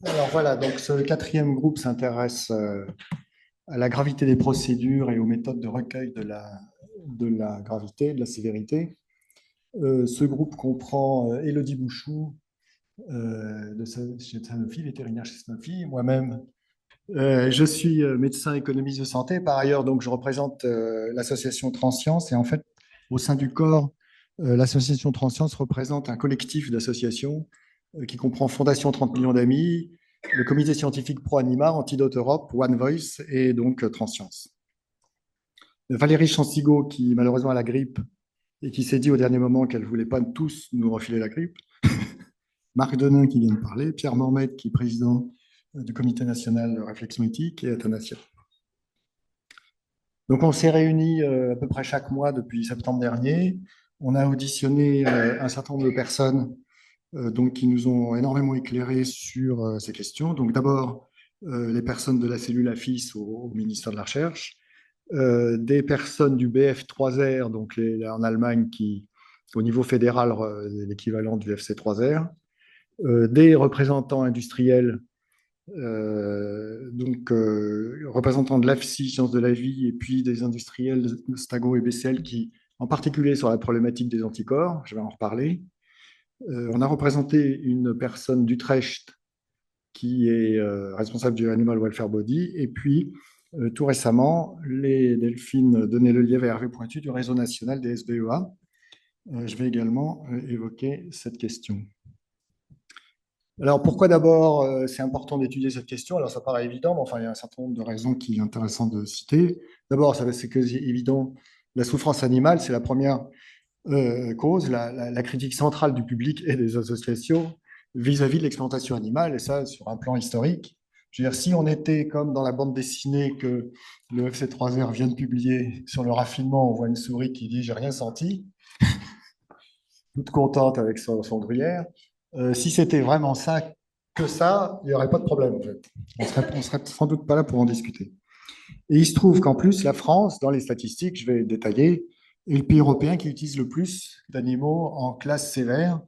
Alors voilà, donc ce quatrième groupe s'intéresse à la gravité des procédures et aux méthodes de recueil de la gravité, de la sévérité. Ce groupe comprend Élodie Bouchou chez Sanofi, vétérinaire chez Sanofi, moi-même. Je suis médecin économiste de santé. Par ailleurs, donc, je représente l'association Transsciences et en fait, au sein du corps, l'association Transsciences représente un collectif d'associations qui comprend Fondation 30 millions d'amis, le comité scientifique Pro-Anima, Antidote Europe, One Voice et donc Transsciences. Valérie Chansigo, qui malheureusement a la grippe et qui s'est dit au dernier moment qu'elle ne voulait pas tous nous refiler la grippe. Marc Denain qui vient de parler, Pierre Mormet qui est président du comité national de réflexion éthique et euthanasia. Donc on s'est réunis à peu près chaque mois depuis septembre dernier. On a auditionné un certain nombre de personnes donc, qui nous ont énormément éclairé sur ces questions. Donc d'abord, les personnes de la cellule AFIS au ministère de la Recherche, des personnes du BF3R, donc en Allemagne, qui, au niveau fédéral, l'équivalent du FC3R, des représentants industriels, donc représentants de l'AFSI, Sciences de la Vie, et puis des industriels de Stago et BCL qui, en particulier sur la problématique des anticorps, je vais en reparler. On a représenté une personne d'Utrecht qui est responsable du Animal Welfare Body, et puis tout récemment, les Delphine Denet-Lelièvre et Hervé Pointu du réseau national des SBEA. Je vais également évoquer cette question. Alors pourquoi d'abord c'est important d'étudier cette question? Alors ça paraît évident, mais enfin il y a un certain nombre de raisons qui est intéressant de citer. D'abord, c'est que évident, la souffrance animale, c'est la première cause, la critique centrale du public et des associations vis-à-vis de l'exploitation animale, et ça sur un plan historique. Je veux dire, si on était comme dans la bande dessinée que le FC3R vient de publier sur le raffinement, on voit une souris qui dit j'ai rien senti, toute contente avec son gruyère. Si c'était vraiment ça, que ça, il n'y aurait pas de problème en fait. On serait sans doute pas là pour en discuter. Et il se trouve qu'en plus, la France, dans les statistiques, je vais détailler, est le pays européen qui utilise le plus d'animaux en classe sévère,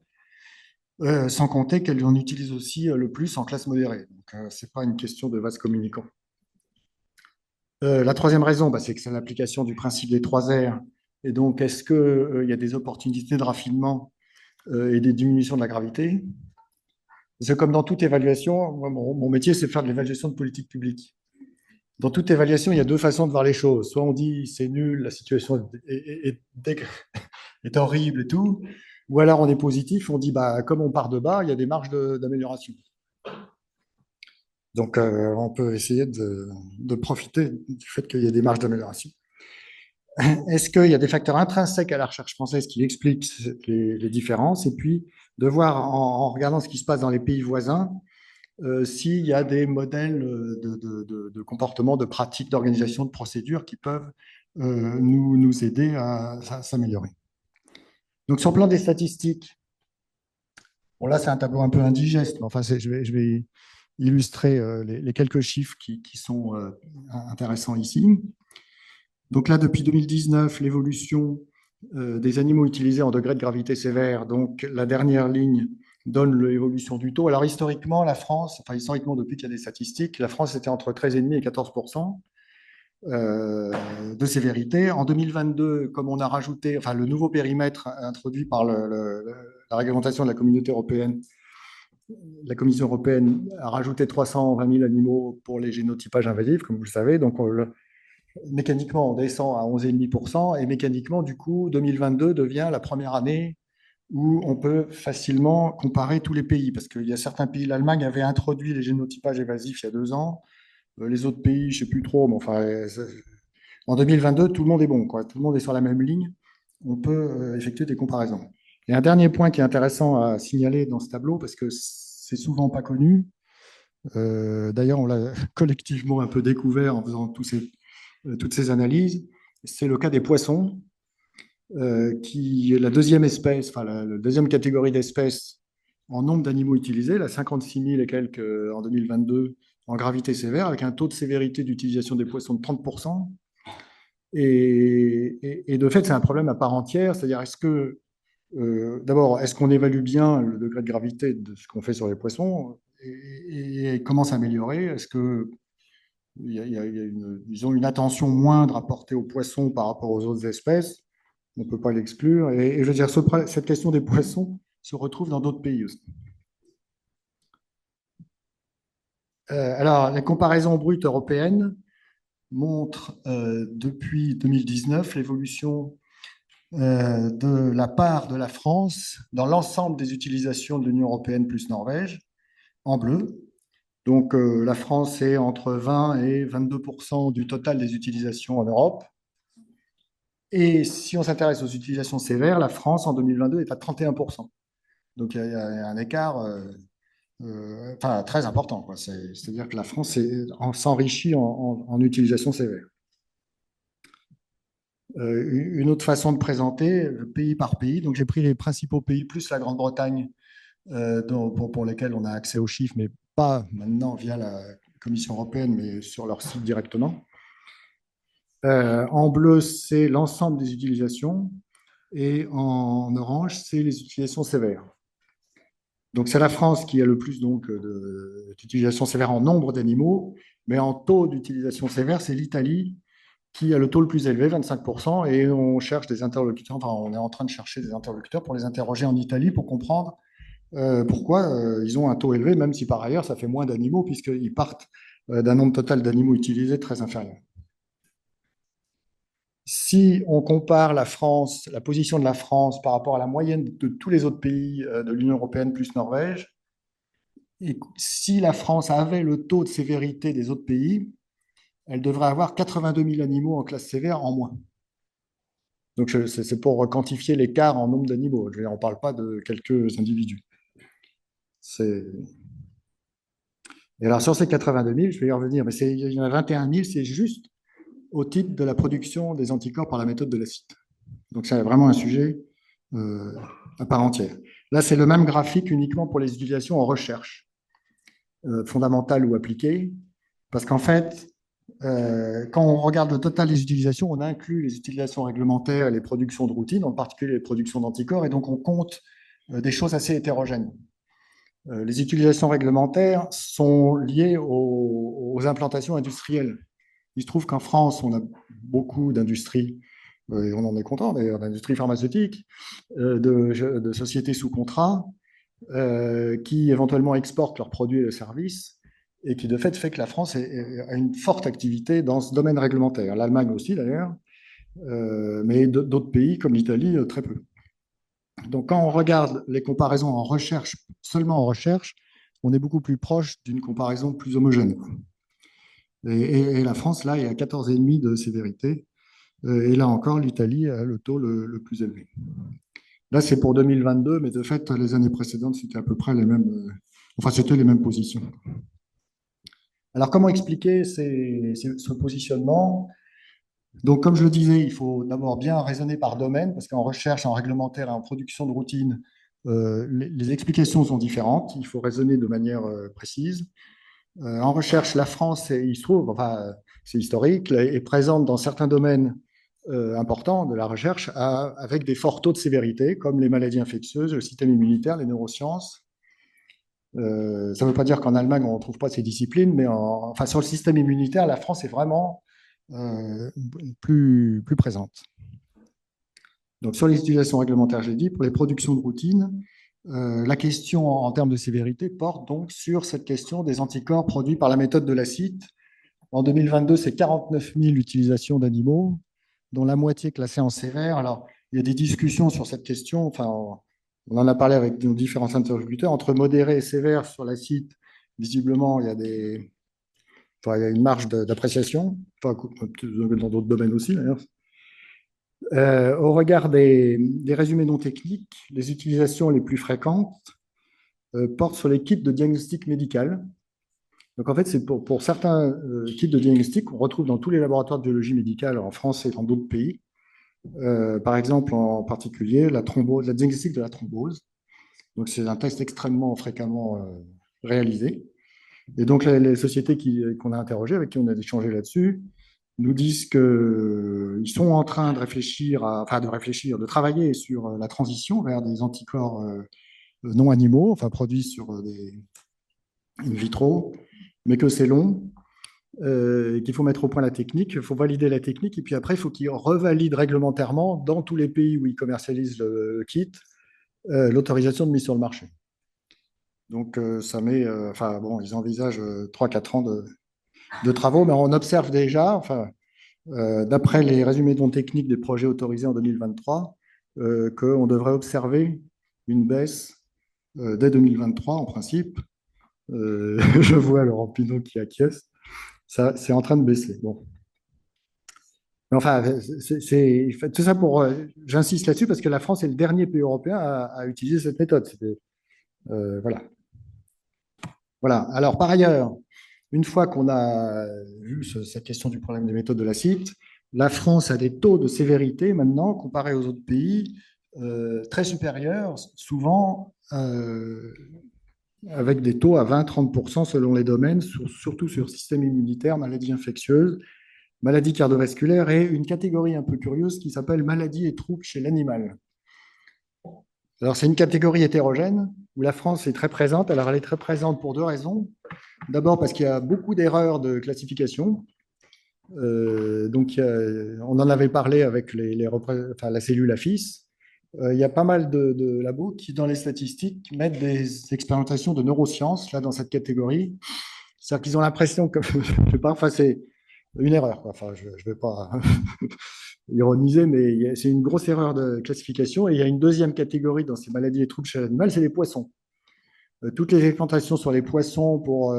sans compter qu'elle en utilise aussi le plus en classe modérée. Donc, ce n'est pas une question de vase communicant. La troisième raison, bah, c'est que c'est l'application du principe des trois R. Et donc, est-ce qu'il y a des opportunités de raffinement et des diminutions de la gravité? Parce que comme dans toute évaluation, moi, mon métier, c'est de faire de l'évaluation de politique publique. Dans toute évaluation, il y a deux façons de voir les choses. Soit on dit c'est nul, la situation est horrible et tout, ou alors on est positif, on dit bah, comme on part de bas, il y a des marges d'amélioration. Donc on peut essayer de profiter du fait qu'il y a des marges d'amélioration. Est-ce qu'il y a des facteurs intrinsèques à la recherche française qui expliquent les différences? Et puis de voir en regardant ce qui se passe dans les pays voisins, s'il y a des modèles de comportement, de pratiques, d'organisation, de procédures qui peuvent nous aider à s'améliorer. Donc, sur le plan des statistiques, bon, là, c'est un tableau un peu indigeste, mais enfin, je vais illustrer les quelques chiffres qui sont intéressants ici. Donc là, depuis 2019, l'évolution des animaux utilisés en degré de gravité sévère, donc la dernière ligne donne l'évolution du taux. Alors historiquement, la France, enfin historiquement depuis qu'il y a des statistiques, la France était entre 13,5 et 14% de sévérité. En 2022, comme on a rajouté, enfin le nouveau périmètre introduit par la réglementation de la communauté européenne, la Commission européenne a rajouté 320 000 animaux pour les génotypages invasifs, comme vous le savez. Donc mécaniquement, on descend à 11,5%, et mécaniquement, du coup, 2022 devient la première année où on peut facilement comparer tous les pays, parce qu'il y a certains pays, l'Allemagne avait introduit les génotypages évasifs il y a 2 ans, les autres pays, je ne sais plus trop, mais enfin, en 2022, tout le monde est bon, quoi. Tout le monde est sur la même ligne, on peut effectuer des comparaisons. Et un dernier point qui est intéressant à signaler dans ce tableau, parce que c'est souvent pas connu, d'ailleurs on l'a collectivement un peu découvert en faisant toutes ces analyses, c'est le cas des poissons, qui est la deuxième espèce, enfin la deuxième catégorie d'espèces en nombre d'animaux utilisés, la 56 000 et quelques en 2022 en gravité sévère, avec un taux de sévérité d'utilisation des poissons de 30%. Et de fait, c'est un problème à part entière, c'est-à-dire d'abord, est-ce qu'on évalue bien le degré de gravité de ce qu'on fait sur les poissons? et comment s'améliorer? Est-ce que ils ont une attention moindre à porter aux poissons par rapport aux autres espèces? On ne peut pas l'exclure. Et je veux dire, cette question des poissons se retrouve dans d'autres pays aussi. Alors, les comparaisons brutes européennes montrent depuis 2019 l'évolution de la part de la France dans l'ensemble des utilisations de l'Union européenne plus Norvège, en bleu. Donc, la France est entre 20 et 22% du total des utilisations en Europe. Et si on s'intéresse aux utilisations sévères, la France en 2022 est à 31%. Donc, il y a un écart enfin, très important, quoi. C'est-à-dire que la France s'enrichit en utilisation sévère. Une autre façon de présenter, pays par pays. Donc, j'ai pris les principaux pays plus la Grande-Bretagne, pour lesquels on a accès aux chiffres, mais pas maintenant via la Commission européenne, mais sur leur site directement. En bleu, c'est l'ensemble des utilisations, et en orange, c'est les utilisations sévères. Donc, c'est la France qui a le plus d'utilisation sévère en nombre d'animaux, mais en taux d'utilisation sévère, c'est l'Italie qui a le taux le plus élevé, 25%, et on cherche des interlocuteurs, enfin, on est en train de chercher des interlocuteurs pour les interroger en Italie pour comprendre pourquoi ils ont un taux élevé, même si par ailleurs ça fait moins d'animaux, puisqu'ils partent d'un nombre total d'animaux utilisés très inférieur. Si on compare la France, la position de la France par rapport à la moyenne de tous les autres pays de l'Union européenne plus Norvège, et si la France avait le taux de sévérité des autres pays, elle devrait avoir 82 000 animaux en classe sévère en moins. Donc c'est pour quantifier l'écart en nombre d'animaux. On ne parle pas de quelques individus. Et alors sur ces 82 000, je vais y revenir, mais il y en a 21 000, c'est juste au titre de la production des anticorps par la méthode de l'acide. Donc c'est vraiment un sujet à part entière. Là, c'est le même graphique uniquement pour les utilisations en recherche, fondamentale ou appliquée, parce qu'en fait, quand on regarde le total des utilisations, on inclut les utilisations réglementaires et les productions de routine, en particulier les productions d'anticorps, et donc on compte des choses assez hétérogènes. Les utilisations réglementaires sont liées aux implantations industrielles. Il se trouve qu'en France, on a beaucoup d'industries, et on en est content d'ailleurs, d'industries pharmaceutiques, de sociétés sous contrat, qui éventuellement exportent leurs produits et services, et qui de fait que la France a une forte activité dans ce domaine réglementaire. L'Allemagne aussi d'ailleurs, mais d'autres pays comme l'Italie, très peu. Donc quand on regarde les comparaisons en recherche, seulement en recherche, on est beaucoup plus proche d'une comparaison plus homogène. Et la France, là, est à 14,5 de sévérité. Et là encore, l'Italie a le taux le plus élevé. Là, c'est pour 2022, mais de fait, les années précédentes, c'était à peu près les mêmes, enfin, c'était les mêmes positions. Alors, comment expliquer ce positionnement? Donc, comme je le disais, il faut d'abord bien raisonner par domaine, parce qu'en recherche, en réglementaire et en production de routine, les explications sont différentes. Il faut raisonner de manière précise. En recherche, la France, il se trouve, enfin, c'est historique, est présente dans certains domaines importants de la recherche avec des forts taux de sévérité, comme les maladies infectieuses, le système immunitaire, les neurosciences. Ça ne veut pas dire qu'en Allemagne, on ne trouve pas ces disciplines, mais enfin, sur le système immunitaire, la France est vraiment plus présente. Donc, sur les utilisations réglementaires, j'ai dit, pour les productions de routine, la question en termes de sévérité porte donc sur cette question des anticorps produits par la méthode de l'acide. En 2022, c'est 49 000 utilisations d'animaux, dont la moitié classée en sévère. Alors, il y a des discussions sur cette question. Enfin, on en a parlé avec nos différents interlocuteurs. Entre modéré et sévère sur l'acide, visiblement, il y a une marge d'appréciation, enfin, dans d'autres domaines aussi d'ailleurs. Au regard des résumés non techniques, les utilisations les plus fréquentes portent sur les kits de diagnostic médical. Donc en fait, c'est pour certains kits de diagnostic qu'on retrouve dans tous les laboratoires de biologie médicale en France et dans d'autres pays. Par exemple, en particulier, la diagnostic de la thrombose. Donc c'est un test extrêmement fréquemment réalisé. Et donc les sociétés qu'on a interrogées, avec qui on a échangé là-dessus, nous disent qu'ils sont en train de réfléchir, de travailler sur la transition vers des anticorps non animaux, enfin produits sur in vitro, mais que c'est long, et qu'il faut mettre au point la technique, il faut valider la technique, et puis après, il faut qu'ils revalident réglementairement dans tous les pays où ils commercialisent le kit l'autorisation de mise sur le marché. Donc, ça met, enfin bon, ils envisagent 3-4 ans de travaux, mais on observe déjà, enfin, d'après les résumés de techniques des projets autorisés en 2023, qu'on devrait observer une baisse dès 2023 en principe. Je vois Laurent Pinot qui acquiesce. Ça, c'est en train de baisser. Bon. Mais enfin, tout ça pour. J'insiste là-dessus parce que la France est le dernier pays européen à utiliser cette méthode. Voilà. Voilà. Alors, par ailleurs, une fois qu'on a vu cette question du problème des méthodes de la CIT, la France a des taux de sévérité maintenant, comparés aux autres pays, très supérieurs, souvent avec des taux à 20-30% selon les domaines, surtout sur système immunitaire, maladies infectieuses, maladies cardiovasculaires et une catégorie un peu curieuse qui s'appelle maladies et troubles chez l'animal. Alors, c'est une catégorie hétérogène où la France est très présente. Alors, elle est très présente pour deux raisons. D'abord, parce qu'il y a beaucoup d'erreurs de classification. Donc, on en avait parlé avec la cellule AFIS. Il y a pas mal de labos qui, dans les statistiques, mettent des expérimentations de neurosciences là, dans cette catégorie. C'est-à-dire qu'ils ont l'impression que, je sais pas, enfin, c'est une erreur. Enfin, je ne vais pas ironiser, mais c'est une grosse erreur de classification. Et il y a une deuxième catégorie dans ces maladies et troubles chez l'animal, c'est les poissons. Toutes les expérimentations sur les poissons pour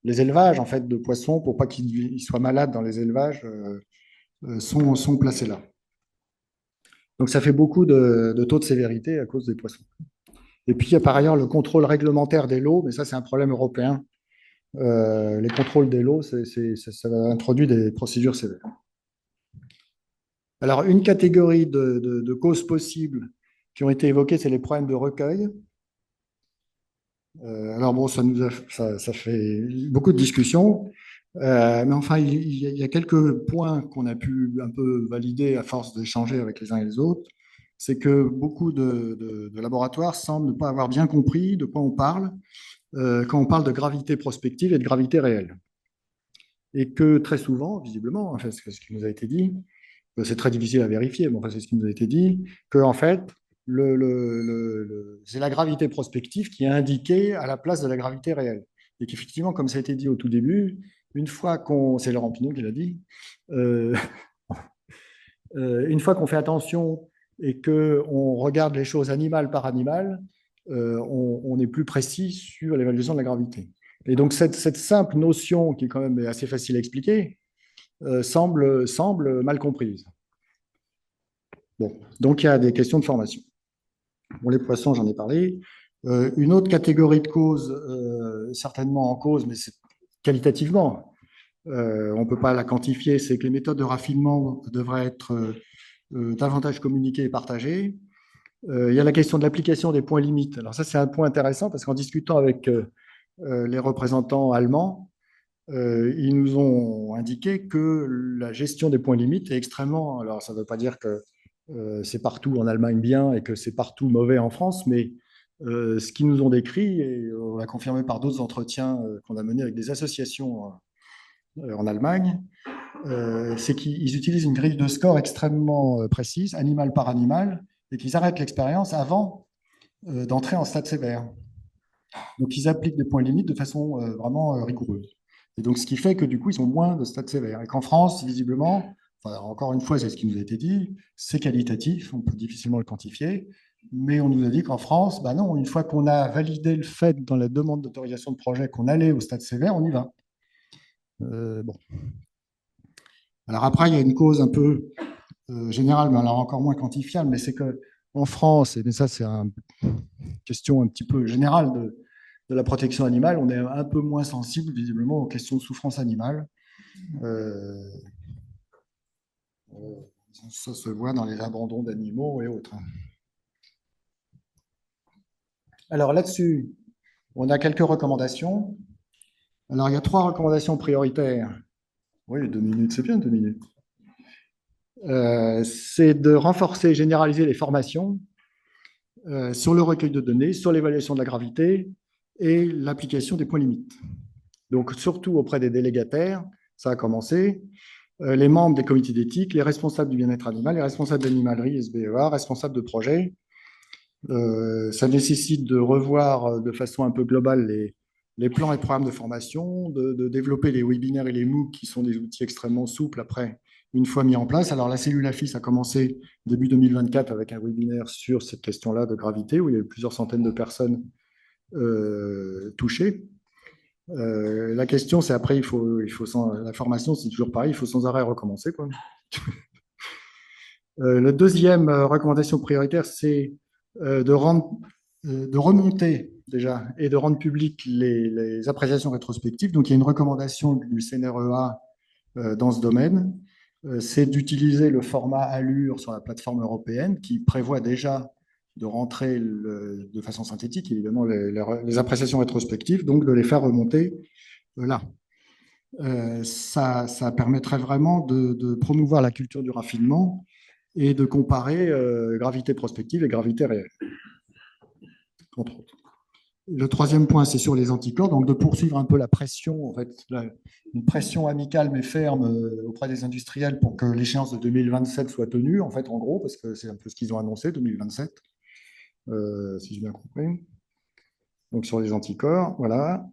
les élevages en fait de poissons pour pas qu'ils soient malades dans les élevages sont placées là. Donc ça fait beaucoup de taux de sévérité à cause des poissons. Et puis il y a par ailleurs le contrôle réglementaire des lots, mais ça c'est un problème européen. Les contrôles des lots, ça introduit des procédures sévères. Alors une catégorie de causes possibles qui ont été évoquées, c'est les problèmes de recueil. Alors bon, ça fait beaucoup de discussions, mais enfin, il y a quelques points qu'on a pu un peu valider à force d'échanger avec les uns et les autres. C'est que beaucoup de laboratoires semblent ne pas avoir bien compris de quoi on parle quand on parle de gravité prospective et de gravité réelle. Et que très souvent, visiblement, enfin, c'est ce qui nous a été dit, c'est très difficile à vérifier, mais enfin, c'est ce qui nous a été dit, que en fait, c'est la gravité prospective qui est indiquée à la place de la gravité réelle. Et qu'effectivement, comme ça a été dit au tout début, une fois qu'on, c'est Laurent Pinot qui l'a dit, euh, une fois qu'on fait attention et qu'on regarde les choses animal par animal, on est plus précis sur l'évaluation de la gravité. Et donc cette simple notion, qui est quand même assez facile à expliquer, semble mal comprise. Bon, donc il y a des questions de formation. Pour les poissons, j'en ai parlé. Une autre catégorie de causes, certainement en cause, mais c'est qualitativement, on ne peut pas la quantifier, c'est que les méthodes de raffinement devraient être davantage communiquées et partagées. Il y a la question de l'application des points limites. Alors ça, c'est un point intéressant parce qu'en discutant avec les représentants allemands, ils nous ont indiqué que la gestion des points limites est extrêmement... Alors ça ne veut pas dire que c'est partout en Allemagne bien et que c'est partout mauvais en France, mais ce qu'ils nous ont décrit, et on l'a confirmé par d'autres entretiens qu'on a menés avec des associations en Allemagne, c'est qu'ils utilisent une grille de score extrêmement précise, animal par animal, et qu'ils arrêtent l'expérience avant d'entrer en stade sévère. Donc ils appliquent des points limites de façon vraiment rigoureuse. Et donc ce qui fait que du coup, ils ont moins de stades sévères. Et qu'en France, visiblement, enfin, encore une fois, c'est ce qui nous a été dit, c'est qualitatif, on peut difficilement le quantifier, mais on nous a dit qu'en France, bah non, une fois qu'on a validé le fait dans la demande d'autorisation de projet qu'on allait au stade sévère, on y va. Bon. Alors après, il y a une cause un peu générale, mais alors encore moins quantifiable, mais c'est qu'en France, et ça c'est une question un petit peu générale de la protection animale, on est un peu moins sensible visiblement aux questions de souffrance animale. Ça se voit dans les abandons d'animaux et autres. Alors là-dessus, on a quelques recommandations. Alors il y a 3 recommandations prioritaires. Oui, 2 minutes, c'est bien 2 minutes. C'est de renforcer et généraliser les formations sur le recueil de données, sur l'évaluation de la gravité et l'application des points limites. Donc, surtout auprès des délégataires, ça a commencé, les membres des comités d'éthique, les responsables du bien-être animal, les responsables d'animalerie, SBEA, responsables de projet. Ça nécessite de revoir de façon un peu globale les plans et programmes de formation, de développer les webinaires et les MOOC qui sont des outils extrêmement souples après, une fois mis en place. Alors, la cellule AFIS a commencé début 2024 avec un webinaire sur cette question-là de gravité, où il y a eu plusieurs centaines de personnes touchées. La question, c'est après, la formation, c'est toujours pareil, il faut sans arrêt recommencer, quoi. La deuxième recommandation prioritaire, c'est de remonter déjà et de rendre publiques les appréciations rétrospectives. Donc, il y a une recommandation du CNREA dans ce domaine, c'est d'utiliser le format Allure sur la plateforme européenne qui prévoit déjà de rentrer de façon synthétique, évidemment, les appréciations rétrospectives, donc de les faire remonter là. Ça permettrait vraiment de promouvoir la culture du raffinement et de comparer gravité prospective et gravité réelle, entre autres. Le troisième point, c'est sur les anticorps, donc de poursuivre un peu la pression, en fait, une pression amicale mais ferme auprès des industriels pour que l'échéance de 2027 soit tenue, en fait, en gros, parce que c'est un peu ce qu'ils ont annoncé, 2027, si j'ai bien compris. Donc sur les anticorps, voilà.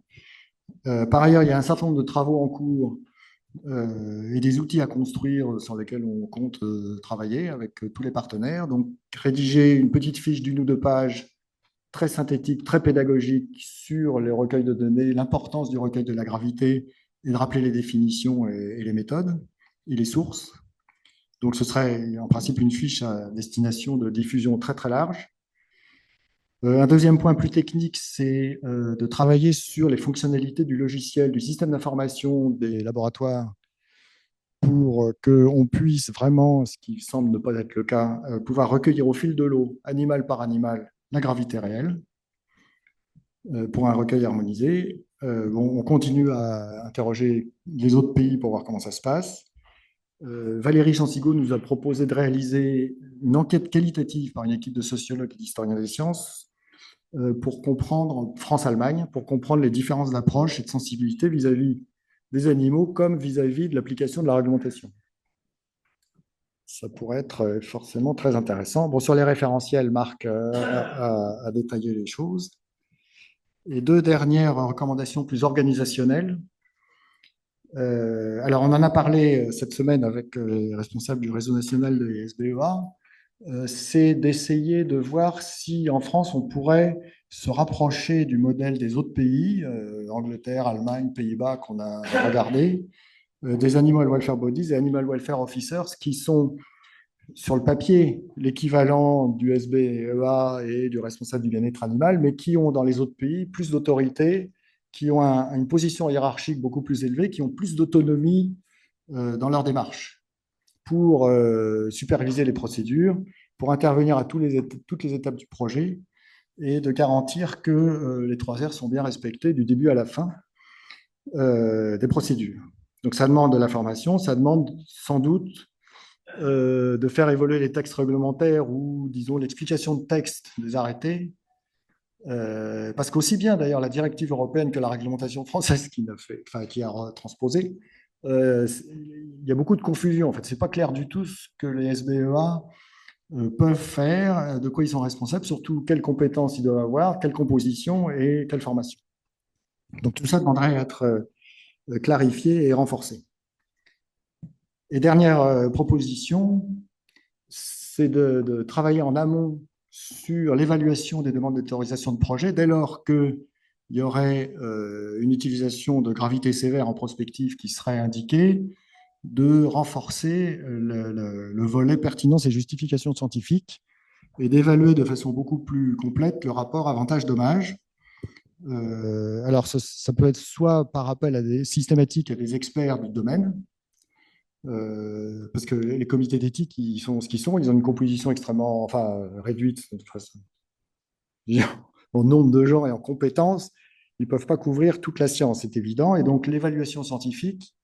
Par ailleurs, il y a un certain nombre de travaux en cours et des outils à construire sur lesquels on compte travailler avec tous les partenaires. Donc, rédiger une petite fiche d'une ou deux pages très synthétique, très pédagogique sur les recueils de données, l'importance du recueil de la gravité et de rappeler les définitions et les méthodes et les sources. Donc, ce serait en principe une fiche à destination de diffusion très très large. Un deuxième point plus technique, c'est de travailler sur les fonctionnalités du logiciel, du système d'information des laboratoires pour qu'on puisse vraiment, ce qui semble ne pas être le cas, pouvoir recueillir au fil de l'eau, animal par animal, la gravité réelle pour un recueil harmonisé. On continue à interroger les autres pays pour voir comment ça se passe. Valérie Chansigo nous a proposé de réaliser une enquête qualitative par une équipe de sociologues et d'historiens des sciences pour comprendre, France-Allemagne, pour comprendre les différences d'approche et de sensibilité vis-à-vis des animaux comme vis-à-vis de l'application de la réglementation. Ça pourrait être forcément très intéressant. Bon, sur les référentiels, Marc a détaillé les choses. Et deux dernières recommandations plus organisationnelles. Alors, on en a parlé cette semaine avec les responsables du réseau national des SBEA. C'est d'essayer de voir si en France, on pourrait se rapprocher du modèle des autres pays, Angleterre, Allemagne, Pays-Bas, qu'on a regardé, des Animal Welfare Bodies et Animal Welfare Officers, qui sont sur le papier l'équivalent du SBEA et du responsable du bien-être animal, mais qui ont dans les autres pays plus d'autorité, qui ont une position hiérarchique beaucoup plus élevée, qui ont plus d'autonomie dans leur démarche pour superviser les procédures, pour intervenir à toutes les étapes du projet et de garantir que les 3 R sont bien respectés du début à la fin des procédures. Donc ça demande de la formation, ça demande sans doute de faire évoluer les textes réglementaires ou, disons, l'explication de texte des arrêtés. Parce qu'aussi bien, d'ailleurs, la directive européenne que la réglementation française qui a transposé, il y a beaucoup de confusion. En fait, c'est pas clair du tout ce que les SBEA peuvent faire, de quoi ils sont responsables, surtout quelles compétences ils doivent avoir, quelle composition et quelle formation. Donc tout ça demanderait à être clarifié et renforcé. Et dernière proposition, c'est de travailler en amont sur l'évaluation des demandes d'autorisation de projet dès lors qu'il y aurait une utilisation de gravité sévère en prospective qui serait indiquée, de renforcer le volet pertinence et justification scientifique et d'évaluer de façon beaucoup plus complète le rapport avantage-dommage. Alors, ça peut être soit par appel à des systématiques, à des experts du domaine, parce que les comités d'éthique, ils sont ce qu'ils sont, ils ont une composition extrêmement réduite, de toute façon. En nombre de gens et en compétences, ils ne peuvent pas couvrir toute la science, c'est évident. Et donc, l'évaluation scientifique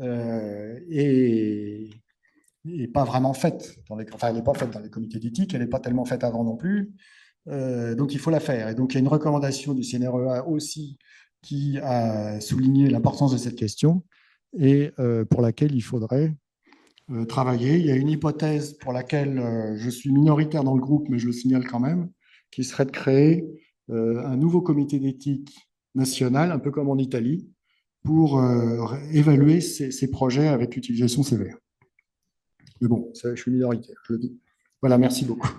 est pas vraiment faite. Elle n'est pas faite dans les comités d'éthique, elle n'est pas tellement faite avant non plus. donc il faut la faire. Et donc il y a une recommandation du CNREA aussi qui a souligné l'importance de cette question et pour laquelle il faudrait travailler. Il y a une hypothèse pour laquelle je suis minoritaire dans le groupe, mais je le signale quand même, qui serait de créer un nouveau comité d'éthique national, un peu comme en Italie, pour évaluer ces projets avec l'utilisation sévère. Mais bon, ça, je suis minoritaire, je le dis. Voilà, merci beaucoup.